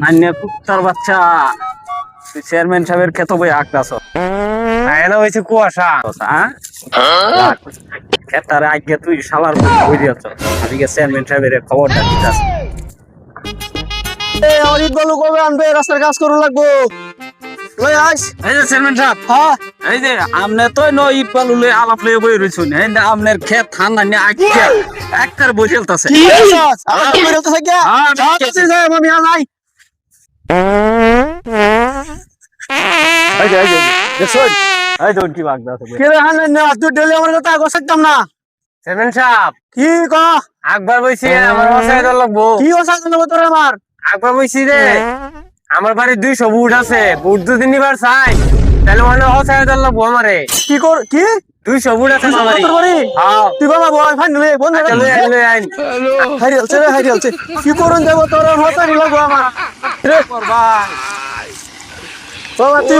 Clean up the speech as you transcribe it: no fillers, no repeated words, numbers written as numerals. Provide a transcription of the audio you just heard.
নান্যা কুত্তার বাচ্চা তুই চেয়ারম্যান সাহেবের খেত বই আঁকতাছ এনে হয়েছে কুয়াশা। খেতার আগে তুই শালার বই দিয়েছ আজকে চেয়ারম্যান সাহেবের খবরটা দিতাস অনেক ভালো করবে আনবে রাস্তার কাজ করুন লাগবো। লই আইস। এই যে চেয়ারম্যান সাহেব হ্যাঁ এই যে আমনে তো নই পালুলে আলাপ লয়ে বই রইছুন এই যে আমনের খেত ধান নান্যা আঁকিয়া একটার বই চলতাছে কি করছস? আমার তো বেরোতে থাকে। হ্যাঁ, যাচ্ছি যাই আমি আজ আই। এই যে দেখছুন এই দেখুন কি বাগদাছে কে রে হান না তুই ডেলি আমার কথা গোসাইতাম না। চেয়ারম্যান সাহেব কি ক? আকবার বইছি আমার অসাইদ লাগবো। কি গোসাই দিল তোর আমার? আকবার বইছি রে আমার বাড়ি 200 বুট আছে, বুট যদি নিবার চাই তাহলে মনে অসাইদ লাগবো আমারে। কি কর কি? 200 বুট আছে আমার বাড়ি। তোর বাড়ি? হ্যাঁ তুই বাবা বল ফাইন লে বন্ধ চলো করে। লই আইন। হারিয়ালছে কি করুন দেব তোর হতারি লাগবো আমার রে বাবা তুই